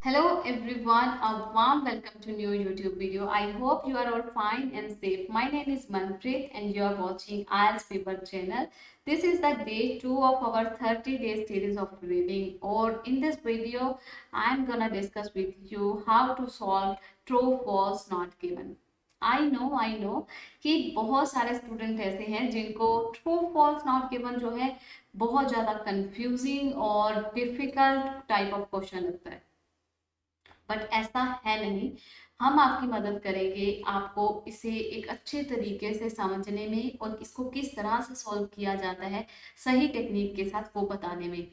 Hello everyone, a warm welcome to new YouTube video. I hope you are all fine and safe. My name is Manpreet and you are watching IELTS Paper channel. This is the day 2 of our 30 day series of reading, or in this video I am gonna discuss with you how to solve true false not given. I know कि बहुत सारे student ऐसे हैं जिनको true false not given जो है बहुत ज़्यादा कंफ्यूजिंग और डिफिकल्ट टाइप ऑफ क्वेश्चन लगता है, बट ऐसा है नहीं। हम आपकी मदद करेंगे आपको इसे एक अच्छे तरीके से समझने में और इसको किस तरह से सॉल्व किया जाता है सही टेक्निक के साथ वो बताने में।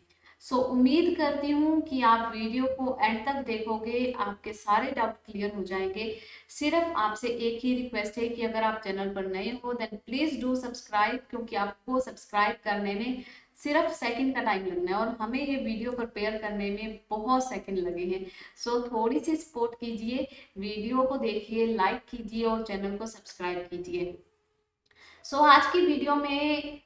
उम्मीद करती हूँ कि आप वीडियो को एंड तक देखोगे, आपके सारे डाउट क्लियर हो जाएंगे। सिर्फ आपसे एक ही रिक्वेस्ट है कि अगर आप चैनल पर नए हो देन प्लीज डू सब्सक्राइब, क्योंकि आपको सब्सक्राइब करने में सिर्फ सेकंड का टाइम लगना है और हमें ये वीडियो प्रिपेयर करने में बहुत सेकंड लगे हैं। थोड़ी सी सपोर्ट कीजिए, वीडियो को देखिए, लाइक कीजिए और चैनल को सब्सक्राइब कीजिए। आज की वीडियो में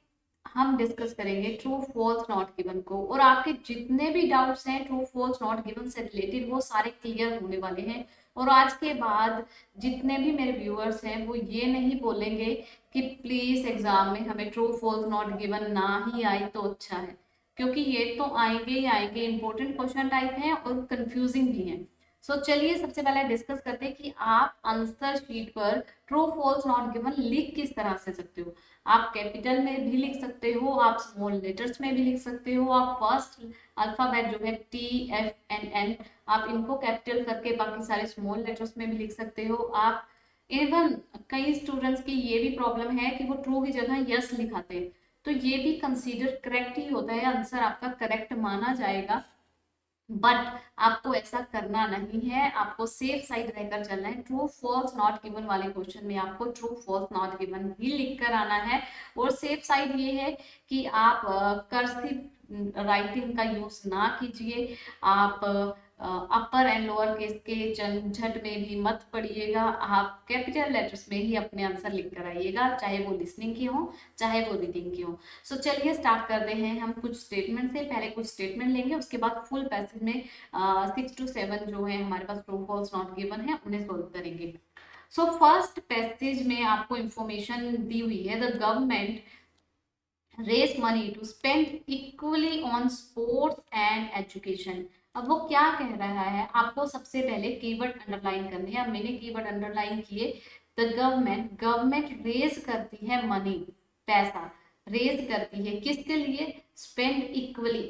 हम डिस्कस करेंगे ट्रू फॉल्स नॉट गिवन को, और आपके जितने भी डाउट्स हैं ट्रू फॉल्स नॉट गिवन से रिलेटेड वो सारे क्लियर होने वाले हैं। और आज के बाद जितने भी मेरे व्यूअर्स हैं वो ये नहीं बोलेंगे कि प्लीज एग्जाम में हमें ट्रू फॉल्स नॉट गिवन ना ही आए तो अच्छा है, क्योंकि ये तो आएंगे ही आएंगे, इंपॉर्टेंट क्वेश्चन टाइप हैं और कंफ्यूजिंग भी हैं। चलिए सबसे पहले डिस्कस करते हैं कि आप आंसर शीट पर ट्रू फॉल्स नॉट गिवन लिख किस तरह से सकते हो। आप कैपिटल में भी लिख सकते हो, आप स्मॉल लेटर्स में भी लिख सकते हो, आप फर्स्ट अल्फाबेट जो है TFNN आप इनको कैपिटल करके बाकी सारे स्मॉल लेटर्स में भी लिख सकते हो। आप इवन कई स्टूडेंट्स की ये भी प्रॉब्लम है कि वो ट्रू की जगह यस लिखाते हैं, तो ये भी कंसीडर करेक्ट ही होता है, आंसर आपका करेक्ट माना जाएगा। बट आपको ऐसा करना नहीं है, आपको सेफ साइड रहकर चलना है। ट्रू फॉल्स नॉट गिवन वाले क्वेश्चन में आपको ट्रू फॉल्स नॉट गिवन ही लिख कर आना है। और सेफ साइड ये है कि आप कर्सिव राइटिंग का यूज ना कीजिए, आप अपर एंड लोअर केस के झंझट में भी मत पड़िएगा, आप कैपिटल लेटर्स में ही अपने आंसर लिख कर आइएगा, चाहे वो लिसनिंग की हो चाहे वो रीडिंग की हो। चलिए स्टार्ट करते हैं हम कुछ स्टेटमेंट से। पहले कुछ स्टेटमेंट लेंगे, उसके बाद फुल पैसेज में 6 to 7 जो है हमारे पास ट्रू फॉल्स नॉट गिवन है उन्हें सोल्व करेंगे। फर्स्ट पैसेज में आपको इंफॉर्मेशन दी हुई है, the government raise money to spend equally on sports and education. अब वो क्या कह रहा है, आपको सबसे पहले कीवर्ड अंडरलाइन करनी है। अब मैंने कीवर्ड अंडरलाइन किए, द गवर्नमेंट रेज करती है मनी, पैसा रेज करती है किसके लिए, स्पेंड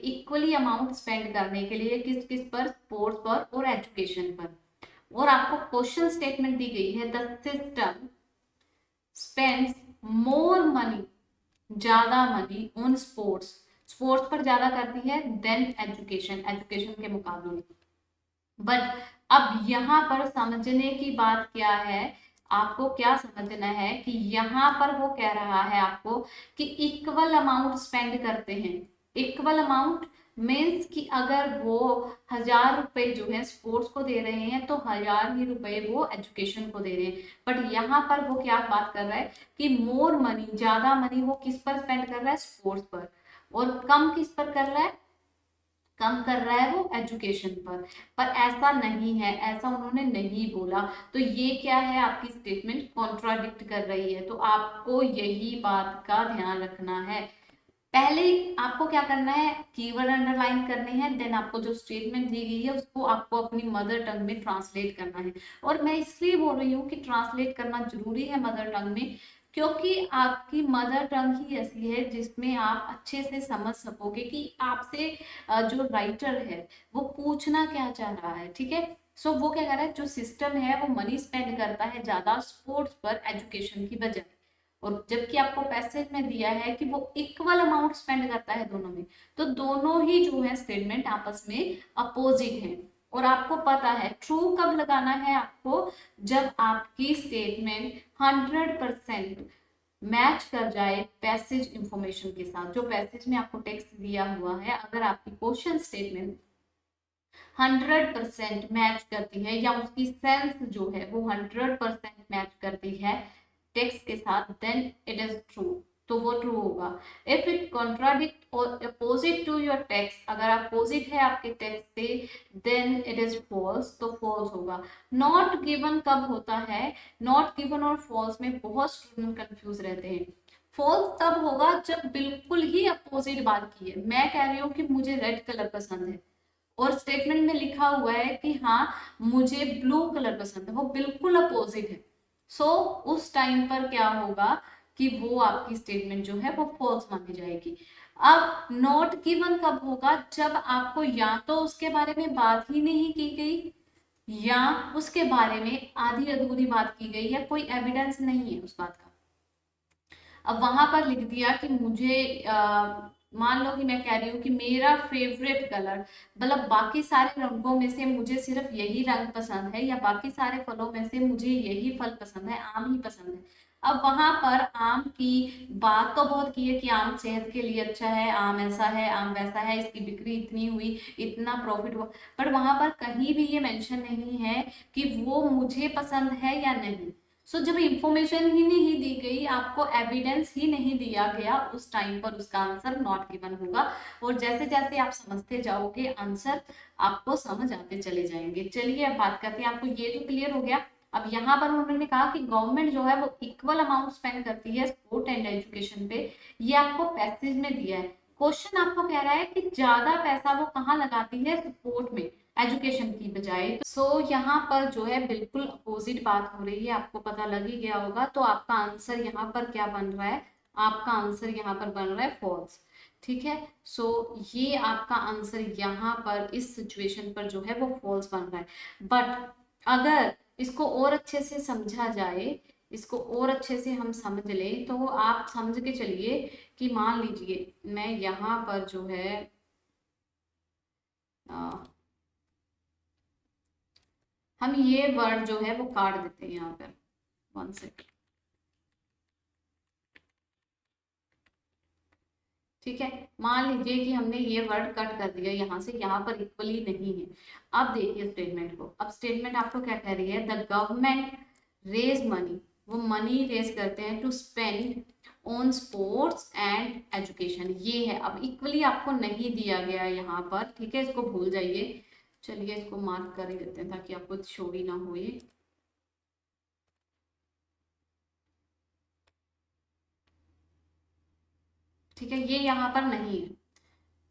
इक्वली अमाउंट स्पेंड करने के लिए, किस किस पर, स्पोर्ट्स पर और एजुकेशन पर। और आपको क्वेश्चन स्टेटमेंट दी गई है, the system spends more money, ज्यादा मनी ऑन स्पोर्ट्स, स्पोर्ट्स पर ज्यादा करती है देन एजुकेशन के मुकाबले। बट अब यहाँ पर समझने की बात क्या है, आपको क्या समझना है कि यहाँ पर वो कह रहा है आपको कि इक्वल अमाउंट स्पेंड करते हैं। इक्वल अमाउंट मीन्स कि अगर वो 1000 रुपए जो है स्पोर्ट्स को दे रहे हैं तो 1000 ही रुपए वो एजुकेशन को दे रहे हैं। बट यहाँ पर वो क्या बात कर रहा है कि मोर मनी, ज्यादा मनी वो किस पर स्पेंड कर रहा है, स्पोर्ट्स पर, और कम किस पर कर रहा है, कम कर रहा है वो एजुकेशन पर ऐसा नहीं है, ऐसा उन्होंने नहीं बोला। तो ये क्या है, आपकी स्टेटमेंट कॉन्ट्राडिक्ट कर रही है, तो आपको यही बात का ध्यान रखना है। पहले आपको क्या करना है, कीवर्ड अंडरलाइन करने हैं, देन आपको जो स्टेटमेंट दी गई है उसको आपको अपनी मदर टंग में ट्रांसलेट करना है। और मैं इसलिए बोल रही हूँ कि ट्रांसलेट करना जरूरी है मदर टंग में, क्योंकि आपकी मदर टंग ही ऐसी है जिसमें आप अच्छे से समझ सकोगे कि आपसे जो राइटर है वो पूछना क्या चाह रहा है। ठीक है, वो क्या कर रहा है, जो सिस्टम है वो मनी स्पेंड करता है ज्यादा स्पोर्ट्स पर एजुकेशन की बजाय, और जबकि आपको पैसेज में दिया है कि वो इक्वल अमाउंट स्पेंड करता है दोनों में, तो दोनों ही जो है स्टेटमेंट आपस में अपोजिट है। और आपको पता है ट्रू कब लगाना है आपको, जब आपकी स्टेटमेंट 100% मैच कर जाए पैसेज इंफॉर्मेशन के साथ। जो पैसेज में आपको टेक्स्ट दिया हुआ है, अगर आपकी क्वेश्चन स्टेटमेंट 100% मैच करती है या उसकी सेंस जो है वो 100% मैच करती है टेक्स्ट के साथ, देन इट इज ट्रू। तो वो ट्रू होगा। इफ इट कॉन्ट्राडिक्ट और अपोजिट टू योर टेक्स्ट, अगर अपोजिट है आपके टेक्स्ट से, देन इट इज फॉल्स, तो फॉल्स होगा। नॉट गिवन कब होता है? नॉट गिवन और फॉल्स में बहुत स्टूडेंट कंफ्यूज रहते हैं। फॉल्स तब होगा जब बिल्कुल ही अपोजिट बात की है। मैं कह रही हूँ कि मुझे रेड कलर पसंद है और स्टेटमेंट में लिखा हुआ है कि हाँ मुझे ब्लू कलर पसंद है, वो बिल्कुल अपोजिट है। सो उस टाइम पर क्या होगा कि वो आपकी स्टेटमेंट जो है वो फॉल्स मानी जाएगी। अब नॉट गिवन कब होगा? जब आपको या तो उसके बारे में बात ही नहीं की गई या उसके बारे में आधी अधूरी बात की गई या कोई एविडेंस नहीं है उस बात का। अब वहां पर लिख दिया कि मुझे मान लो कि मैं कह रही हूँ कि मेरा फेवरेट कलर, मतलब बाकी सारे रंगों में से मुझे सिर्फ यही रंग पसंद है, या बाकी सारे फलों में से मुझे यही फल पसंद है, आम ही पसंद है। अब वहां पर आम की बात तो बहुत की है कि आम सेहत के लिए अच्छा है, आम ऐसा है, आम वैसा है, इसकी बिक्री इतनी हुई, इतना प्रॉफिट हुआ, पर वहां पर कहीं भी ये मेंशन नहीं है कि वो मुझे पसंद है या नहीं। सो जब इंफॉर्मेशन ही नहीं दी गई, आपको एविडेंस ही नहीं दिया गया, उस टाइम पर उसका आंसर नॉट गिवन होगा। और जैसे जैसे आप समझते जाओगे आंसर आपको समझ आते चले जाएंगे। चलिए अब बात करते हैं, आपको ये तो क्लियर हो गया। अब यहाँ पर उन्होंने कहा कि गवर्नमेंट जो है वो इक्वल अमाउंट स्पेंड करती है स्पोर्ट एंड एजुकेशन पे, ये आपको पैसेज में दिया है। क्वेश्चन आपको कह रहा है कि ज्यादा पैसा वो कहाँ लगाती है? स्पोर्ट में, एजुकेशन की बजाय। सो यहाँ पर जो है बिल्कुल अपोजिट बात हो रही है, आपको पता लग ही गया होगा। तो आपका आंसर यहाँ पर क्या बन रहा है? आपका आंसर यहाँ पर बन रहा है फॉल्स। ठीक है, सो ये आपका आंसर यहाँ पर इस सिचुएशन पर जो है वो फॉल्स बन रहा है। बट अगर इसको और अच्छे से समझा जाए, इसको और अच्छे से हम समझ लें, तो आप समझ के चलिए कि मान लीजिए मैं यहाँ पर जो है हम ये वर्ड जो है वो काट देते हैं यहाँ पर। वन सेकेंड, ठीक है। मान लीजिए कि हमने ये वर्ड कट कर दिया यहाँ से, यहाँ पर इक्वली नहीं है। अब देखिए स्टेटमेंट को, अब स्टेटमेंट आपको क्या कह रही है? द गवर्नमेंट रेज मनी, वो मनी रेज करते हैं to spend on sports and education, ये है। अब इक्वली आपको नहीं दिया गया है यहाँ पर, ठीक है, इसको भूल जाइए। चलिए इसको मार्क कर ही देते हैं ताकि आपको चोरी ना हो ये। ठीक है, ये यहाँ पर नहीं है।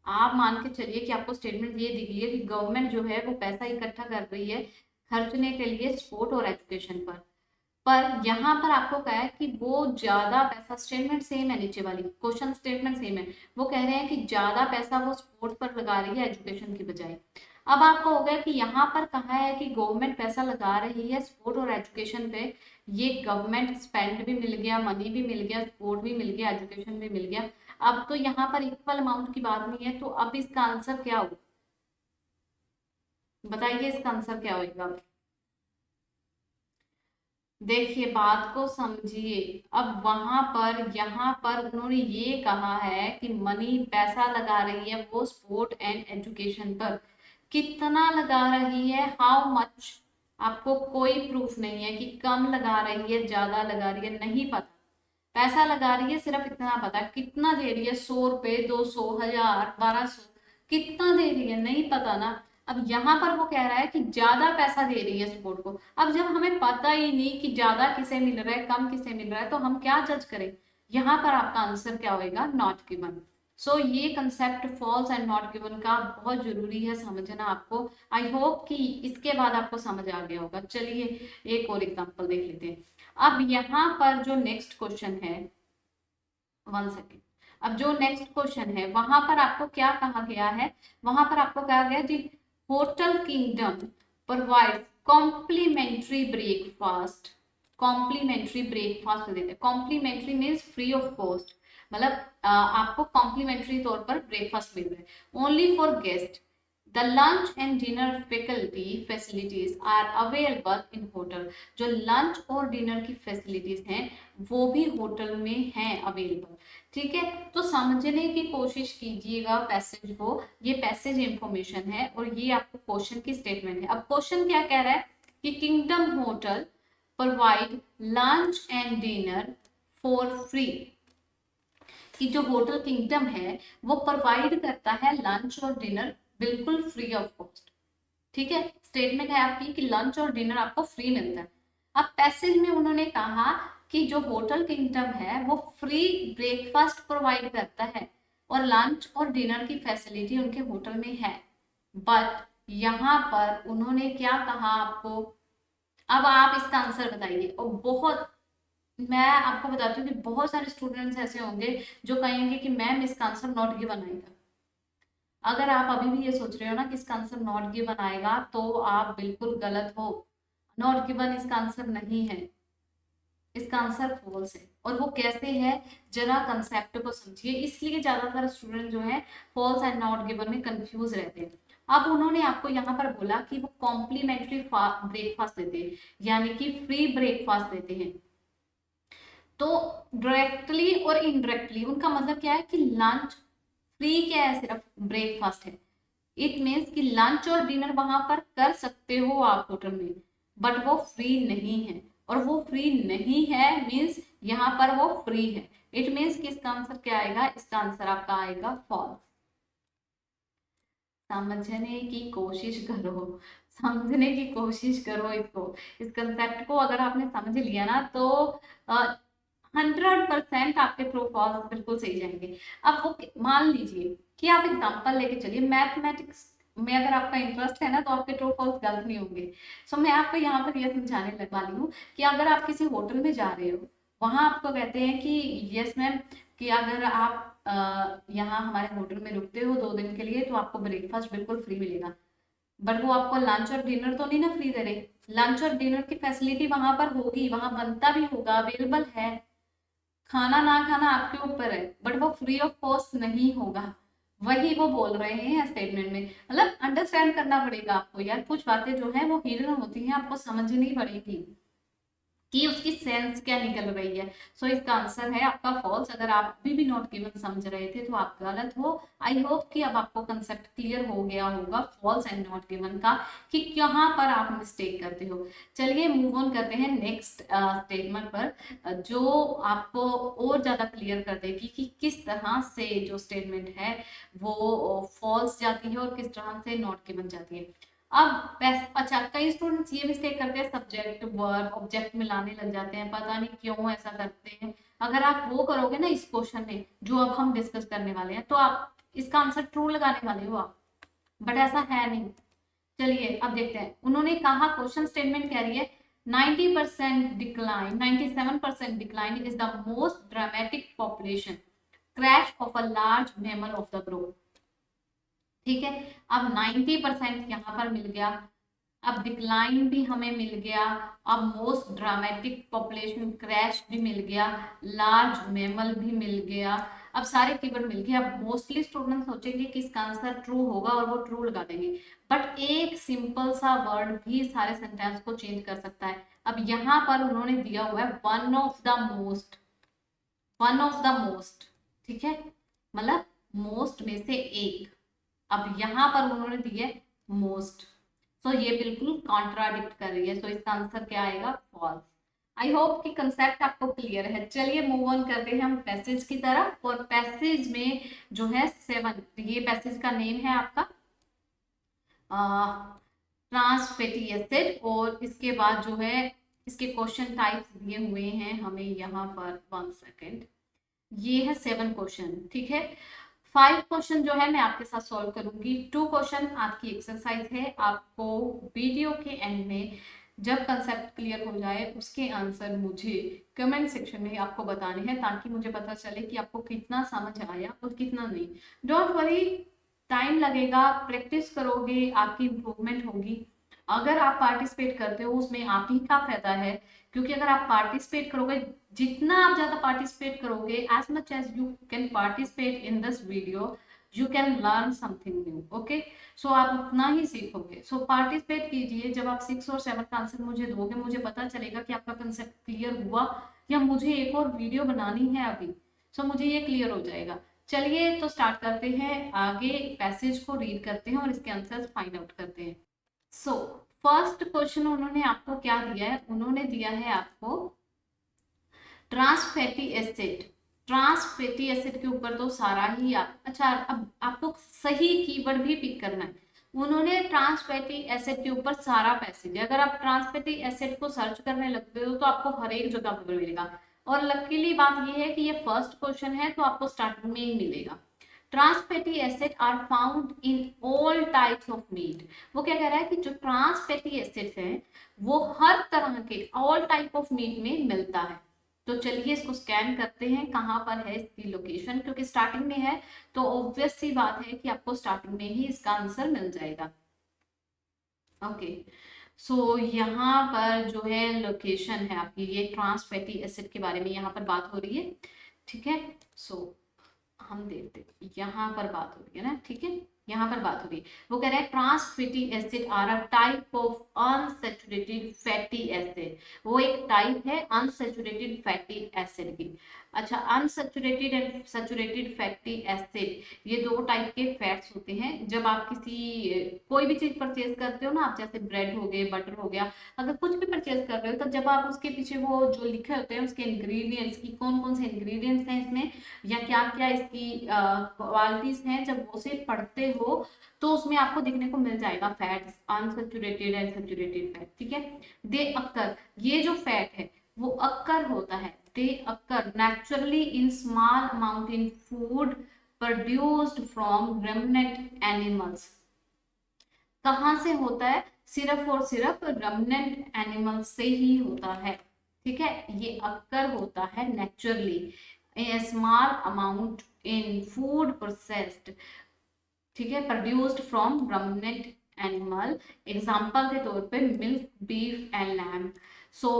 आप मान के चलिए कि आपको स्टेटमेंट ये दी गई है कि गवर्नमेंट जो है वो पैसा इकट्ठा कर रही है खर्चने के लिए स्पोर्ट और एजुकेशन पर यहाँ पर आपको कहा है कि वो ज्यादा पैसा, स्टेटमेंट सेम है, नीचे वाली क्वेश्चन स्टेटमेंट सेम है, वो कह रहे हैं कि ज्यादा पैसा वो स्पोर्ट पर लगा रही है एजुकेशन की बजाय। अब आपको हो गया कि यहाँ पर कहा है कि गवर्नमेंट पैसा लगा रही है स्पोर्ट और एजुकेशन पे, ये गवर्नमेंट स्पेंड भी मिल गया, मनी भी मिल गया, स्पोर्ट भी मिल गया, एजुकेशन भी मिल गया। अब तो यहाँ पर इक्वल अमाउंट की बात नहीं है, तो अब इसका आंसर क्या होगा? बताइए इसका आंसर क्या होगा? देखिए बात को समझिए। अब वहां पर यहाँ पर उन्होंने ये कहा है कि मनी, पैसा लगा रही है वो स्पोर्ट एंड एजुकेशन पर। कितना लगा रही है? How much? आपको कोई प्रूफ नहीं है कि कम लगा रही है, ज्यादा लगा रही है, नहीं पता। पैसा लगा रही है सिर्फ इतना पता, कितना दे रही है? 100 रुपए, 200, 1000, 1200, कितना दे रही है नहीं पता ना। अब यहाँ पर वो कह रहा है कि ज्यादा पैसा दे रही है स्पोर्ट को। अब जब हमें पता ही नहीं कि ज्यादा किसे मिल रहा है, कम किसे मिल रहा है, तो हम क्या जज करें? यहाँ पर आपका आंसर क्या होगा? Not given. सो ये concept false and not given का बहुत जरूरी है समझना आपको। आई होप कि इसके बाद आपको समझ आ गया होगा। चलिए एक और एग्जांपल देख लेते हैं। अब यहाँ पर जो नेक्स्ट क्वेश्चन है, वन सेकेंड, अब जो नेक्स्ट क्वेश्चन है वहां पर आपको क्या कहा गया है? वहां पर आपको कहा गया जी, hotel Kingdom provide complimentary breakfast. Complimentary breakfast देते हैं, complimentary means free of cost, मतलब आपको कॉम्प्लीमेंट्री तौर पर ब्रेकफास्ट मिल रहा है। Only for guest, the lunch and dinner faculty facilities are available in hotel. जो लंच और डिनर की फैसिलिटीज हैं वो भी होटल में हैं अवेलेबल। ठीक है, तो समझने की कोशिश कीजिएगा पैसेज को। ये पैसेज इंफॉर्मेशन है और ये आपको क्वेश्चन की स्टेटमेंट है। अब क्वेश्चन क्या कह रहा है कि kingdom hotel provide lunch and dinner for free. कि जो होटल किंगडम है वो प्रोवाइड करता है लंच और डिनर बिल्कुल फ्री ऑफ कॉस्ट। ठीक है, स्टेटमेंट है आपकी कि लंच और डिनर आपको फ्री मिलता है। अब पैसेज में उन्होंने कहा कि जो होटल किंगडम है वो फ्री ब्रेकफास्ट प्रोवाइड करता है और लंच और डिनर की फैसिलिटी उनके होटल में है। बट यहाँ पर उन्होंने क्या कहा आपको, अब आप इसका आंसर बताइए। और बहुत, मैं आपको बताती हूँ कि बहुत सारे स्टूडेंट्स ऐसे होंगे जो कहेंगे कि मैम इसका आंसर नॉट गिवन आएगा। अगर आप अभी भी ये सोच रहे हो ना कि इसका आंसर नॉट गिवन आएगा तो आप बिल्कुल गलत हो। नॉट गिवन इसका आंसर नहीं है, इसका आंसर फॉल्स है। और वो कैसे है, जरा कंसेप्ट को समझिए। इसलिए ज्यादातर स्टूडेंट जो है फॉल्स एंड नॉट गिवन में कंफ्यूज रहते हैं। अब उन्होंने आपको यहाँ पर बोला कि वो कॉम्प्लीमेंट्री ब्रेकफास्ट देते हैं, यानी कि फ्री ब्रेकफास्ट देते हैं। तो डायरेक्टली और इनडायरेक्टली उनका मतलब क्या है कि लंच फ्री क्या है, सिर्फ ब्रेकफास्ट है। इट मीन्स कि लंच और डिनर वहां पर कर सकते हो आप होटल में, बट वो फ्री नहीं है। और वो फ्री नहीं है मीन्स यहाँ पर वो फ्री है। इट मीन्स कि इसका आंसर क्या आएगा, इसका आंसर आपका आएगा फॉल्स। समझने की कोशिश करो, समझने की कोशिश करो इसको। इस कंसेप्ट को अगर आपने समझ लिया ना तो 100% आपके ट्रू फॉल्स बिल्कुल सही जाएंगे। अब वो मान लीजिए कि आप एग्जांपल लेके चलिए, मैथमेटिक्स में अगर आपका इंटरेस्ट है ना तो आपके ट्रू फॉल्स गलत नहीं होंगे। सो मैं आपको यहाँ पर यह समझाने लग वाली हूँ कि अगर आप किसी होटल में जा रहे हो, वहां आपको कहते हैं कि यस मैम, कि अगर आप यहाँ हमारे होटल में रुकते हो 2 दिन के लिए तो आपको ब्रेकफास्ट बिल्कुल फ्री मिलेगा। बट वो आपको लंच और डिनर तो नहीं ना फ्री दे रहे। लंच और डिनर की फैसिलिटी वहां पर होगी, वहां बनता भी होगा, अवेलेबल है। खाना ना खाना आपके ऊपर है, बट वो फ्री ऑफ कॉस्ट नहीं होगा। वही वो बोल रहे हैं स्टेटमेंट में। मतलब अंडरस्टैंड करना पड़ेगा आपको यार, कुछ बातें जो है वो हिडन होती हैं, आपको समझनी पड़ेगी कि उसकी सेंस क्या निकल रही है। सो इसका आंसर है आपका फॉल्स। अगर आप अभी भी नॉट गिवन समझ रहे थे तो आप गलत हो। आई होप कि अब आपको कंसेप्ट क्लियर हो गया होगा फॉल्स एंड नॉट गिवन का, कि कहाँ पर आप मिस्टेक करते हो। चलिए मूव ऑन करते हैं नेक्स्ट स्टेटमेंट पर, जो आपको और ज्यादा क्लियर कर देगी कि किस तरह से जो स्टेटमेंट है वो फॉल्स जाती है और किस तरह से नॉट गिवन जाती है। अब अच्छा, कई स्टूडेंट्स ये मिस्टेक करते हैं, सब्जेक्ट वर्ब ऑब्जेक्ट मिलाने लग जाते हैं, पता नहीं क्यों ऐसा करते हैं। अगर आप वो करोगे ना इस क्वेश्चन में जो अब हम डिस्कस करने वाले हैं तो आप इसका आंसर ट्रू लगाने वाले हो आप, बट ऐसा है नहीं। चलिए अब देखते हैं। उन्होंने कहा, क्वेश्चन स्टेटमेंट कह रही है 90% decline, 97% decline is the most dramatic population crash of a large mammal of the group. ठीक है, अब 90% यहाँ पर मिल गया, अब डिक्लाइन भी हमें मिल गया, अब मोस्ट ड्रामेटिक पॉपुलेशन क्रैश भी मिल गया, लार्ज मैमल भी मिल गया। अब सारे कीवर्ड मिल गए। अब मोस्टली स्टूडेंट सोचेंगे कि इसका आंसर ट्रू होगा और वो ट्रू लगा देंगे, बट एक सिंपल सा वर्ड भी सारे सेंटेंस को चेंज कर सकता है। अब यहाँ पर उन्होंने दिया हुआ है one of the most, one of the most, ठीक है, मतलब मोस्ट में से एक। अब यहाँ पर उन्होंने दिए मोस्ट, सो ये बिल्कुल कॉन्ट्राडिक्ट कर रही है। सो इसका आंसर क्या आएगा, फॉल्स। आई होप कि कंसेप्ट आपको क्लियर है। चलिए मूव ऑन करते हैं हम पैसेज की तरफ। और पैसेज में जो है 7, ये पैसेज का नेम है आपका ट्रांस फैटी एसिड। और इसके बाद जो है इसके क्वेश्चन टाइप्स दिए हुए हैं हमें यहाँ पर, 1 सेकेंड, ये है 7 क्वेश्चन, ठीक है। 5 क्वेश्चन जो है मैं आपके साथ सॉल्व करूंगी। 2 क्वेश्चन आपकी एक्सरसाइज है। आपको वीडियो के एंड में जब कंसेप्ट क्लियर हो जाए उसके आंसर मुझे कमेंट सेक्शन में आपको बताने हैं, ताकि मुझे पता चले कि आपको कितना समझ आया और कितना नहीं। डोंट वरी, टाइम लगेगा, प्रैक्टिस करोगे आपकी इम्प्रूवमेंट होगी। अगर आप पार्टिसिपेट करते हो उसमें आप ही का फायदा है, क्योंकि अगर आप पार्टिसिपेट करोगे, जितना आप ज्यादा पार्टिसिपेट करोगे, as much as you can participate in this video, you can learn something new. Okay, so आप उतना ही सीखोगे। सो पार्टिसिपेट कीजिए। जब आप 6 और 7 का आंसर मुझे दोगे, मुझे पता चलेगा कि आपका कंसेप्ट क्लियर हुआ या मुझे एक और वीडियो बनानी है अभी। सो मुझे ये क्लियर हो जाएगा। चलिए तो स्टार्ट करते हैं, आगे पैसेज को रीड करते हैं और इसके आंसर फाइंड आउट करते हैं। सो फर्स्ट क्वेश्चन उन्होंने आपको क्या दिया है, उन्होंने दिया है आपको trans fatty acid trans fatty acid के ऊपर तो सारा ही अच्छा, अब आपको सही कीवर्ड भी पिक करना है। उन्होंने ट्रांस फैटी एसिड के ऊपर सारा पैसेज, अगर आप ट्रांस फैटी एसिड को सर्च करने लगते हो तो आपको हर एक जगह पर मिलेगा। और लकीली बात यह है कि ये फर्स्ट क्वेश्चन है तो आपको स्टार्टिंग में ही मिलेगा। Trans fatty acid are found in all types of meat. वो क्या कह रहा है कि जो ट्रांस फैटी एसिड है वो हर तरह के ऑल टाइप ऑफ मीट में मिलता है। तो चलिए इसको स्कैन करते हैं कहाँ पर है इसकी लोकेशन, क्योंकि स्टार्टिंग में है तो ऑब्वियस सी बात है कि आपको स्टार्टिंग में ही इसका आंसर मिल जाएगा। ओके, सो यहाँ पर जो है लोकेशन है आपकी, ये ट्रांस फैटी एसिड के बारे में यहाँ पर बात हो रही है। ठीक है, सो हम देखते यहाँ पर बात हो रही है ना। ठीक है, यहाँ पर बात हो रही है, वो कह रहा है trans fatty acid are a type of unsaturated fatty acid. वो एक टाइप है अनसैचुरेटेड फैटी एसिड की। अच्छा, unsaturated and saturated fatty acid ये दो टाइप के फैट्स होते हैं। जब आप किसी कोई भी चीज परचेज करते हो ना, आप जैसे ब्रेड हो गए, बटर हो गया, अगर कुछ भी परचेज कर रहे हो तो जब आप उसके पीछे वो जो लिखे होते हैं उसके इंग्रेडिएंट्स की कौन कौन से इंग्रेडिएंट्स हैं इसमें या क्या क्या इसकी क्वालिटीज हैं, जब उसे पढ़ते हो तो उसमें आपको देखने को मिल जाएगा fats, unsaturated and saturated fat. ठीक है, दे अक्कर, ये जो फैट है वो अक्कर होता है, they occur naturally in small amount in food produced from remnant animals. कहाँ से होता है? सिर्फ और सिर्फ रेमनेंट एनिमल से ही होता है। ठीक है, ये अक्कर होता है naturally A small amount in food processed. ठीक है, produced from remnant animal, example के तौर पे मिल्क, बीफ एंड लैम। सो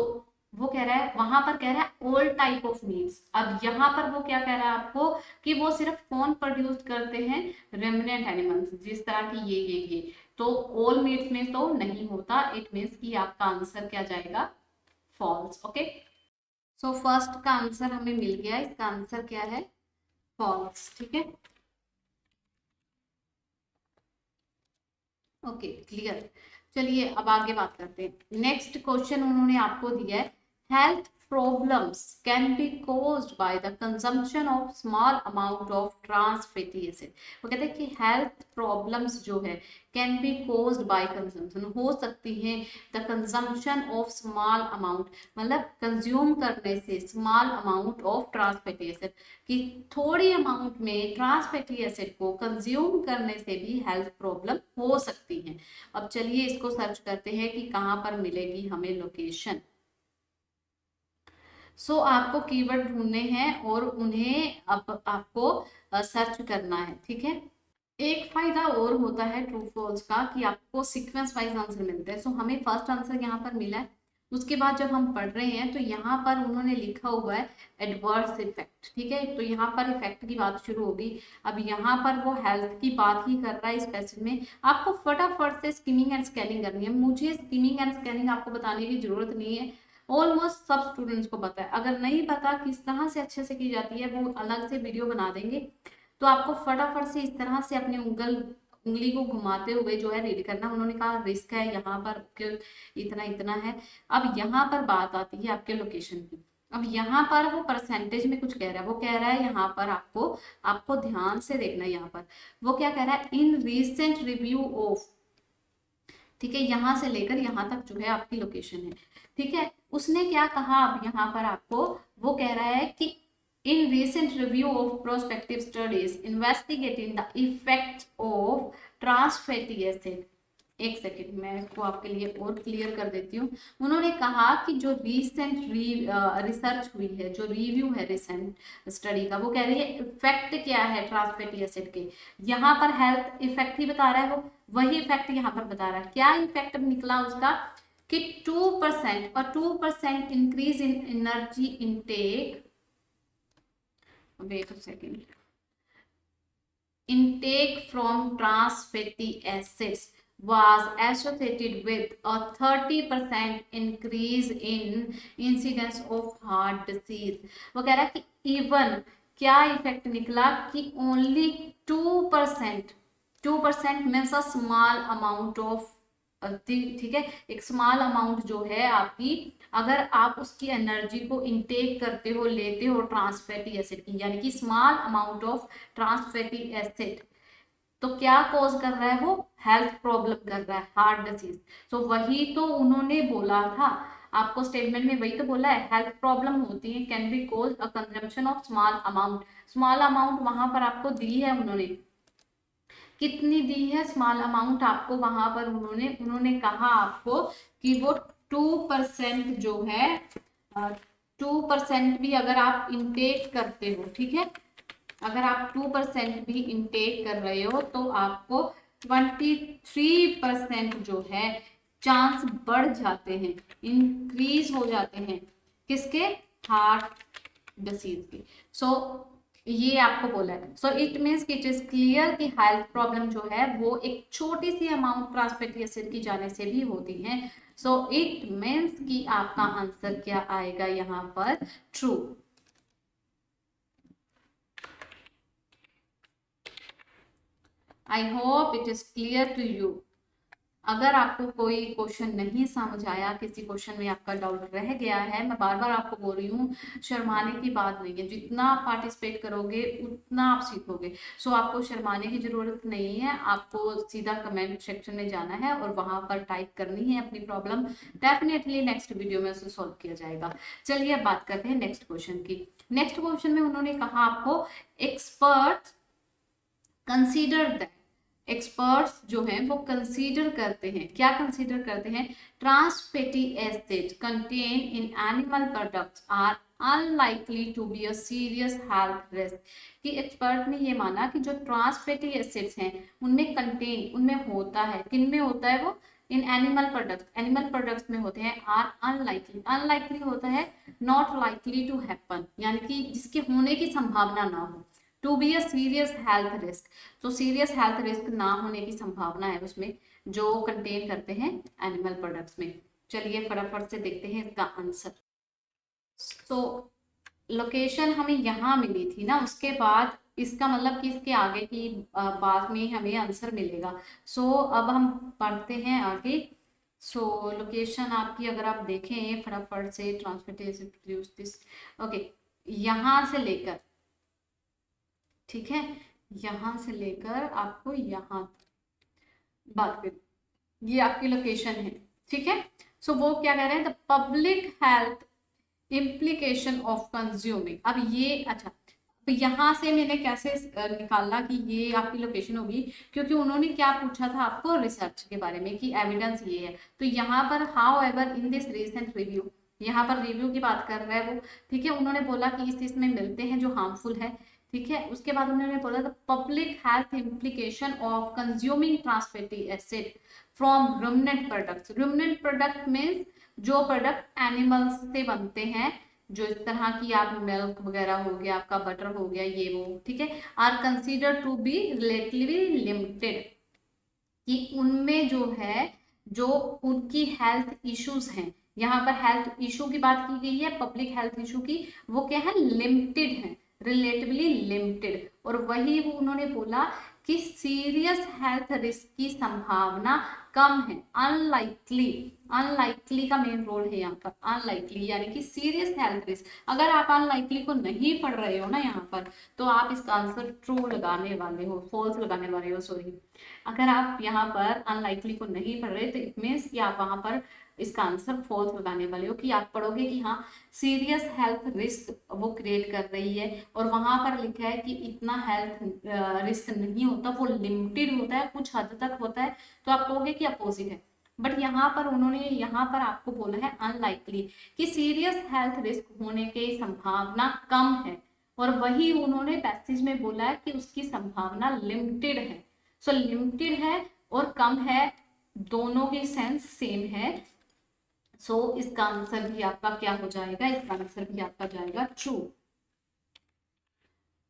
वो कह रहा है, वहां पर कह रहा है ऑल टाइप ऑफ मीट्स। अब यहाँ पर वो क्या कह रहा है आपको कि वो सिर्फ कौन प्रोड्यूस करते हैं? रेमनेंट एनिमल्स, जिस तरह की ये तो ऑल मीट्स में तो नहीं होता। इट मीन्स कि आपका आंसर क्या जाएगा? फॉल्स। ओके, सो फर्स्ट का आंसर हमें मिल गया, इसका आंसर क्या है? फॉल्स। ठीक है, ओके क्लियर। चलिए अब आगे बात करते हैं। नेक्स्ट क्वेश्चन उन्होंने आपको दिया है, health problems can be caused by the consumption of small amount of trans fatty acid. वो कहते हैं कि हेल्थ प्रॉब्लम्स जो है can be caused by consumption, हो सकती है the consumption of small amount, मतलब कंज्यूम करने से small amount of trans fatty acid, कि थोड़ी अमाउंट में ट्रांस फैटी एसिड को कंज्यूम करने से भी हेल्थ प्रॉब्लम हो सकती है। अब चलिए इसको सर्च करते हैं कि कहाँ पर मिलेगी हमें लोकेशन। सो आपको कीवर्ड ढूंढने हैं और उन्हें अब आपको सर्च करना है। ठीक है, एक फायदा और होता है ट्रू फॉल्स का कि आपको सीक्वेंस वाइज आंसर मिलते हैं। सो हमें फर्स्ट आंसर यहाँ पर मिला है, उसके बाद जब हम पढ़ रहे हैं तो यहाँ पर उन्होंने लिखा हुआ है एडवर्स इफेक्ट। ठीक है, तो यहाँ पर इफेक्ट की बात शुरू होगी। अब यहाँ पर वो हेल्थ की बात ही कर रहा है इस पैसेज में। आपको फटाफट से स्किमिंग एंड स्कैनिंग करनी है। मुझे स्किमिंग एंड स्कैनिंग आपको बताने की जरूरत नहीं है, ऑलमोस्ट सब स्टूडेंट्स को पता है। अगर नहीं पता किस तरह से अच्छे से की जाती है, वो अलग से वीडियो बना देंगे। तो आपको फटाफट से इस तरह से अपनी उंगली को घुमाते हुए जो है रीड करना। उन्होंने कहा रिस्क है यहाँ पर इतना इतना है। अब यहाँ पर बात आती है आपके लोकेशन की। अब यहाँ पर वो परसेंटेज में कुछ कह रहा है, वो कह रहा है यहाँ पर आपको आपको ध्यान से देखना है। यहाँ पर वो क्या कह रहा है, इन रीसेंट रिव्यू ऑफ, ठीक है, यहाँ से लेकर यहाँ तक जो है आपकी लोकेशन है। ठीक है, उसने क्या कहा अब यहाँ पर आपको, वो कह रहा है कि in recent review of prospective studies investigating the effects of trans fatty acid। एक सेकेंड मैं इसको आपके लिए और क्लियर कर देती हूँ। उन्होंने कहा कि जो रिसेंट रिसर्च हुई है, जो रिव्यू है रिसेंट स्टडी का, वो कह रही है इफेक्ट क्या है ट्रांस फैटी एसिड के। यहाँ पर हेल्थ इफेक्ट ही बता रहा है, वो वही इफेक्ट यहाँ पर बता रहा है। क्या इफेक्ट निकला उसका कि 2% और 2% increase in energy intake, wait a second, intake from trans fatty acids was associated with a 30% increase in incidence of heart disease। वो कह रहा है कि इवन क्या इफेक्ट निकला कि only 2%, 2% means a small amount of ठीक है, एक स्मॉल अमाउंट जो है आपकी, अगर आप उसकी एनर्जी को इंटेक करते हो, लेते हो ट्रांस फैटी एसिड की, यानी कि small amount of trans fatty acid, तो क्या कॉज कर रहा है वो, हेल्थ प्रॉब्लम कर रहा है, हार्ट डिजीज। तो वही तो उन्होंने बोला था आपको स्टेटमेंट में, वही तो बोला है, हेल्थ प्रॉब्लम होती है can be cause a consumption of small amount. Small amount वहां पर आपको दी है उन्होंने, कितनी दी है स्मॉल अमाउंट आपको वहां पर, उन्होंने उन्होंने कहा आपको कि वो 2% जो है, 2% भी अगर आप इंटेक करते हो, ठीक है, अगर आप 2% भी इंटेक कर रहे हो तो आपको 23% जो है चांस बढ़ जाते हैं, इंक्रीज हो जाते हैं, किसके, हार्ट डिसीज की। सो ये आपको बोला है। So it means it is clear कि हेल्थ प्रॉब्लम जो है वो एक छोटी सी अमाउंट ट्रांस फैटी एसिड की जाने से भी होती है। सो इट मीन्स कि आपका आंसर क्या आएगा यहाँ पर, true. I hope it is clear to you. अगर आपको कोई क्वेश्चन नहीं समझ आया, किसी क्वेश्चन में आपका डाउट रह गया है, मैं बार बार आपको बोल रही हूँ, शर्माने की बात नहीं है, जितना आप पार्टिसिपेट करोगे उतना आप सीखोगे। सो आपको शर्माने की जरूरत नहीं है, आपको सीधा कमेंट सेक्शन में जाना है और वहां पर टाइप करनी है अपनी प्रॉब्लम, डेफिनेटली नेक्स्ट वीडियो में उसे सॉल्व किया जाएगा। चलिए अब बात करते हैं नेक्स्ट क्वेश्चन की। नेक्स्ट क्वेश्चन में उन्होंने कहा आपको, एक्सपर्ट कंसीडर दैट, एक्सपर्ट्स जो हैं वो कंसीडर करते हैं, क्या कंसीडर करते हैं, trans fatty acid contain in animal products are unlikely to be a serious health risk. कि एक्सपर्ट ने ये माना कि जो ट्रांस फैटी एसिड्स हैं उनमें कंटेन, उनमें होता है, किन में होता है वो, इन एनिमल प्रोडक्ट्स, एनिमल प्रोडक्ट्स में होते हैं, आर अनलाइकली, अनलाइकली होता है नॉट लाइकली टू हैपन, यानी कि जिसके होने की संभावना ना हो, to be a serious health risk, तो सीरियस हेल्थ रिस्क ना होने की संभावना है उसमें, जो कंटेन करते हैं एनिमल प्रोडक्ट्स में। चलिए फटाफट से देखते हैं इसका आंसर। तो लोकेशन हमें यहाँ मिली थी ना, उसके बाद इसका मतलब कि इसके आगे की बात में हमें आंसर मिलेगा। सो अब हम पढ़ते हैं आगे। सो लोकेशन आपकी अगर आप देखें फटाफट से, ट्रांसपोर्टेशन प्रोड्यूस दिस, ओके, यहाँ से लेकर, ठीक है, यहां से लेकर आपको यहां बात करें, ये आपकी लोकेशन है, ठीक है। सो वो क्या कह रहे हैं, the public health implication of consuming. अब ये अच्छा, तो यहाँ से मैंने कैसे निकाला कि ये आपकी लोकेशन होगी, क्योंकि उन्होंने क्या पूछा था आपको, रिसर्च के बारे में कि एविडेंस ये है। तो यहाँ पर how ever in this recent review, यहाँ पर रिव्यू की बात कर रहा है वो, ठीक है, उन्होंने बोला कि इस इसमें मिलते हैं जो हार्मफुल है, ठीक है। उसके बाद उन्होंने बोला the public health implication of consuming trans fatty acid from ruminant products. Ruminant product means जो प्रोडक्ट एनिमल्स से बनते हैं, जो इस तरह की आप मिल्क वगैरह हो गया, आपका बटर हो गया, ये वो, ठीक है, are consider to be relatively limited, कि उनमें जो है, जो उनकी हेल्थ इश्यूज हैं, यहाँ पर हेल्थ इशू की बात की गई है, पब्लिक हेल्थ इशू की, वो क्या है, लिमिटेड है, रिलेटिवली लिमिटेड। और वही वो उन्होंने बोला कि सीरियस हेल्थ रिस्क की संभावना कम है, अनलाइकली, अनलाइकली का मेन रोल है यहाँ पर, अनलाइकली यानी कि सीरियस हेल्थ रिस्क। अगर आप अनलाइकली को नहीं पढ़ रहे हो ना यहाँ पर, तो आप इसका आंसर ट्रू लगाने वाले हो, फॉल्स लगाने वाले हो, सॉरी। अगर आप यहाँ पर अनलाइकली को नहीं पढ़ रहे तो इट मीन्स कि आप वहां पर इसका आंसर फॉल्स लगाने वाले हो, कि आप पढ़ोगे कि हाँ सीरियस हेल्थ रिस्क वो क्रिएट कर रही है, और वहां पर लिखा है कि इतना हेल्थ रिस्क नहीं होता, वो लिमिटेड होता है, कुछ हद तक होता है, तो आप कहोगे कि अपोजिट है। बट यहाँ पर उन्होंने, यहाँ पर आपको बोला है अनलाइकली, कि सीरियस हेल्थ रिस्क होने की संभावना कम है, और वही उन्होंने पैसेज में बोला है कि उसकी संभावना लिमिटेड है। सो लिमिटेड है और कम है, दोनों की सेंस सेम है। सो इसका आंसर भी आपका क्या हो जाएगा, इसका आंसर भी आपका जाएगा ट्रू।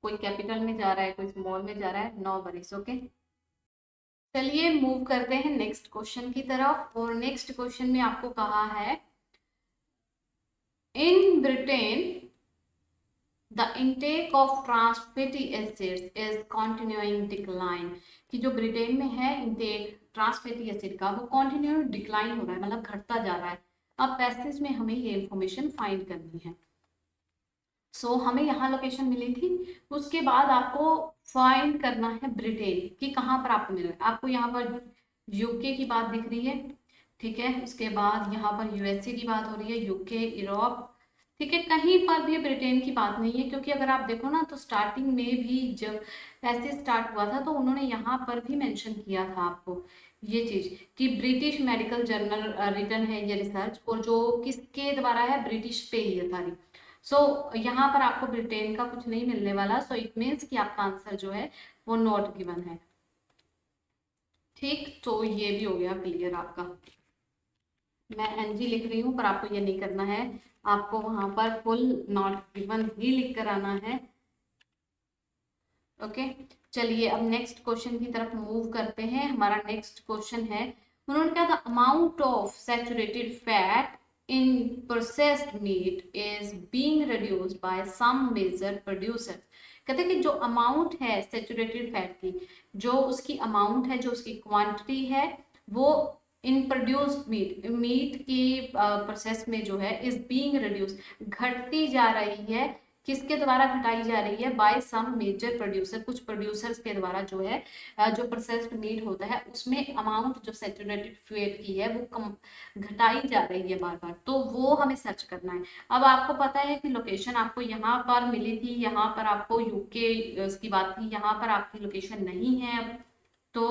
कोई कैपिटल में जा रहा है, कोई स्मॉल में जा रहा है, नो वरीज, ओके। चलिए मूव करते हैं नेक्स्ट क्वेश्चन की तरफ, और नेक्स्ट क्वेश्चन में आपको कहा है, in Britain the intake of trans fatty acids is continuing decline. कि जो ब्रिटेन में है इंटेक ट्रांस फैटी एसिड का वो कंटिन्यू डिक्लाइन हो रहा है, मतलब घटता जा रहा है। अब पैसेज में हमें ये इंफॉर्मेशन फाइंड करनी है। हमें यहाँ लोकेशन मिली थी, उसके बाद आपको फाइंड करना है ब्रिटेन कि कहाँ पर आपको मिल रहा है। आपको यहाँ पर यूके की बात दिख रही है, ठीक है, उसके बाद यहाँ पर यूएसए की बात हो रही है, यूके, यूरोप, ठीक है, कहीं पर भी ब्रिटेन की बात नहीं है, क्योंकि अगर आप देखो ना तो स्टार्टिंग में भी जब ऐसे स्टार्ट हुआ था तो उन्होंने यहाँ पर भी मेंशन किया था आपको ये चीज कि ब्रिटिश मेडिकल जर्नल रिटर्न है ये रिसर्च, और जो किसके द्वारा है, ब्रिटिश पे ही है सारी। यहाँ पर आपको ब्रिटेन का कुछ नहीं मिलने वाला, इट मीन्स कि आपका आंसर जो है वो नॉट गिवन है। ठीक, तो ये भी हो गया क्लियर आपका। मैं एनजी लिख रही हूँ पर आपको ये नहीं करना है, आपको वहां पर फुल नॉट गिवन ही लिख कर आना है। ओके, चलिए अब नेक्स्ट क्वेश्चन की तरफ मूव करते हैं। हमारा नेक्स्ट क्वेश्चन है, उन्होंने कहा था amount of saturated fat in processed meat is being reduced by some major producer. कहते हैं कि जो अमाउंट है सैचुरेटेड फैट की, जो उसकी अमाउंट है, जो उसकी क्वांटिटी है, वो इन प्रोड्यूस्ड मीट, मीट की प्रोसेस में जो है इज बीइंग रिड्यूस, घटती जा रही है। किसके द्वारा घटाई जा रही है, बाय सम मेजर प्रोड्यूसर, कुछ प्रोड्यूसर्स के द्वारा जो है जो प्रोसेस्ड मीट होता है उसमें अमाउंट जो सैचुरेटेड फैट की है वो कम घटाई जा रही है बार बार, तो वो हमें सर्च करना है। अब आपको पता है कि लोकेशन आपको यहाँ पर मिली थी, यहाँ पर आपको यूके की बात थी, यहाँ पर आपकी लोकेशन नहीं है। अब तो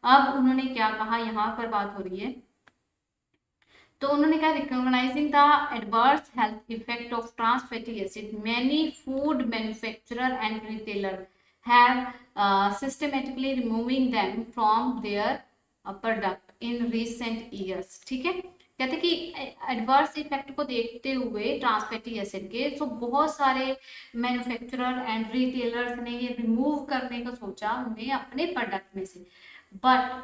अब उन्होंने क्या कहा, यहाँ पर बात हो रही है, तो उन्होंने कहा recognising the adverse health effect of trans fatty acid many food manufacturer and retailer have systematically removing them from their product in recent years. ठीक है, कहते कि एडवर्स इफेक्ट को देखते हुए ट्रांस फैटी एसिड के तो बहुत सारे मैन्युफैक्चरर एंड रिटेलर्स ने ये रिमूव करने का सोचा उन्हें अपने प्रोडक्ट में से। बट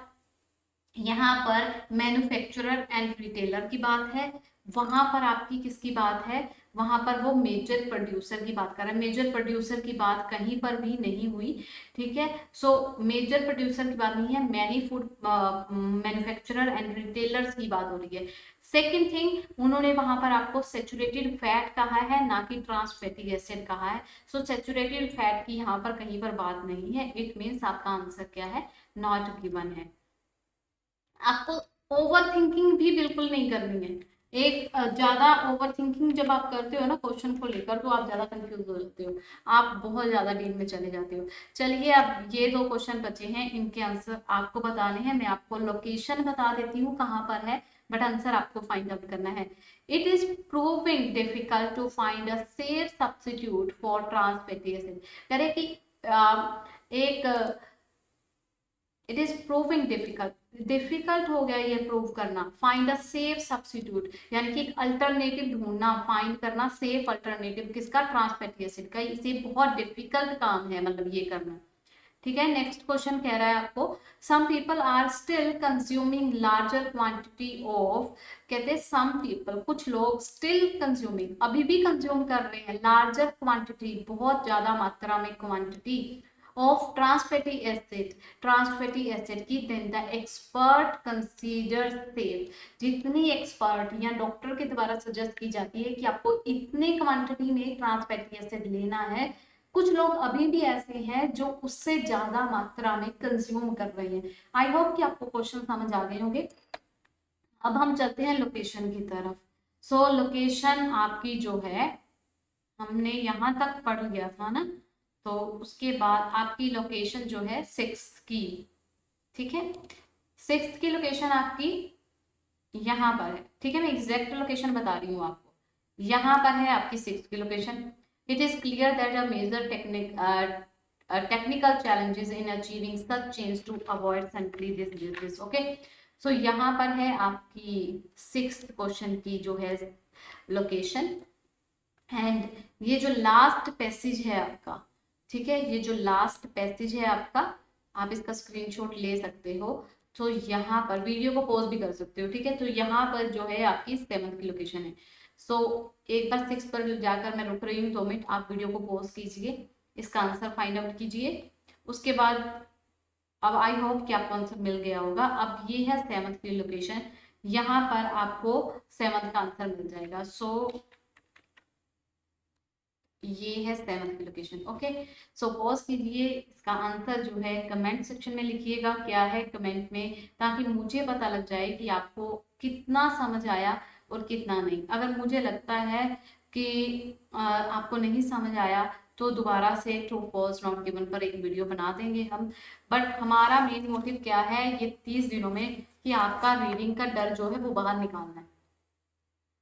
यहाँ पर मैन्युफैक्चरर एंड रिटेलर की बात है, वहां पर आपकी किसकी बात है, वहां पर वो मेजर प्रोड्यूसर की बात कर रहे हैं। मेजर प्रोड्यूसर की बात कहीं पर भी नहीं हुई, ठीक है। मेजर प्रोड्यूसर की बात नहीं है, many food manufacturer and retailers की बात हो रही है। सेकेंड थिंग, उन्होंने वहां पर आपको सेचुरेटेड फैट कहा है, ना कि ट्रांस फैटी एसिड कहा है। सेचुरेटेड फैट की यहाँ पर कहीं पर बात नहीं है, इट मीन्स आपका आंसर क्या है, नॉट गिवन है। आपको ओवर थिंकिंग भी बिल्कुल नहीं करनी है। एक ज्यादा ओवर थिंकिंग जब आप करते हो ना क्वेश्चन को लेकर तो आप ज्यादा कंफ्यूज हो जाते हो, आप बहुत ज्यादा डीप में चले जाते हो। चलिए अब ये दो क्वेश्चन बचे हैं, इनके आंसर आपको बताने हैं। मैं आपको लोकेशन बता देती हूँ कहाँ पर है, बट आंसर आपको फाइंड आउट करना है। It is proving difficult to find a safe substitute for trans fatty acid. कह रहे कि एक इट इज प्रूविंग डिफिकल्ट हो गया ये प्रूव करना, फाइंड अ सेफ सब्स्टिट्यूट, यानी कि एक अल्टरनेटिव ढूंढना, फाइंड करना सेफ अल्टरनेटिव किसका, ट्रांस फैटी एसिड का। इसे बहुत डिफिकल्ट काम है मतलब ये करना। ठीक है, नेक्स्ट क्वेश्चन कह रहा है आपको some people are still consuming larger quantity of, कहते हैं सम पीपल, कुछ लोग स्टिल कंज्यूमिंग, अभी भी कंज्यूम कर रहे हैं, लार्जर क्वांटिटी, बहुत ज्यादा मात्रा में quantity of trans fatty acid की than the expert consider safe. जितनी एक्सपर्ट या डॉक्टर के द्वारा सजेस्ट की जाती है कि आपको इतने क्वांटिटी में ट्रांस फैटी एसिड लेना है, कुछ लोग अभी भी ऐसे हैं जो उससे ज्यादा मात्रा में कंज्यूम कर रहे हैं। आई होप कि आपको क्वेश्चन समझ आ गए होंगे। अब हम चलते हैं लोकेशन की तरफ। लोकेशन आपकी जो है, हमने यहाँ तक पढ़ लिया था ना, तो उसके बाद आपकी लोकेशन जो है सिक्स्थ की, ठीक है, सिक्स्थ की लोकेशन आपकी यहाँ पर है। ठीक है, मैं एग्जैक्ट लोकेशन बता रही हूँ आपको, यहाँ पर है आपकी सिक्स्थ की location. It is clear that a major technical challenges in achieving such change to avoid simply this disease. Okay, यहाँ पर है आपकी सिक्स्थ क्वेश्चन की जो है लोकेशन। एंड ये जो लास्ट पैसेज है आपका, ठीक है, ये जो लास्ट पैसेज है आपका, आप इसका स्क्रीनशॉट ले सकते हो। तो यहाँ पर वीडियो को पॉज भी कर सकते हो, ठीक है। तो यहाँ पर जो है आपकी सेवंथ की लोकेशन है। एक बार सिक्स पर जाकर मैं रुक रही हूँ 2 मिनट, आप वीडियो को पॉज कीजिए, इसका आंसर फाइंड आउट कीजिए, उसके बाद अब आई होप कि आपको आंसर मिल गया होगा। अब ये है सेवंथ की लोकेशन, यहाँ पर आपको सेवंथ का आंसर मिल जाएगा। सो ये है सेवंथ की लोकेशन। ओके, सो पॉज कीजिए, इसका आंसर जो है कमेंट सेक्शन में लिखिएगा क्या है कमेंट में, ताकि मुझे पता लग जाए कि आपको कितना समझ आया और कितना नहीं। अगर मुझे लगता है कि आपको नहीं समझ आया तो दोबारा से ट्रू फॉल्स नॉट गिवन पर एक वीडियो बना देंगे हम। बट हमारा मेन मोटिव क्या है ये 30 दिनों में, कि आपका रीडिंग का डर जो है वो बाहर निकालना है।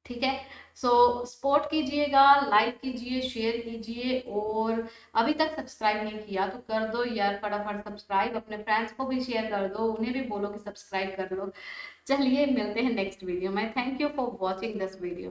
ठीक है, सो सपोर्ट कीजिएगा, लाइक कीजिए, शेयर कीजिए, और अभी तक सब्सक्राइब नहीं किया तो कर दो यार फटाफट सब्सक्राइब, अपने फ्रेंड्स को भी शेयर कर दो, उन्हें भी बोलो कि सब्सक्राइब कर लो। चलिए मिलते हैं नेक्स्ट वीडियो में। Thank you for watching this video.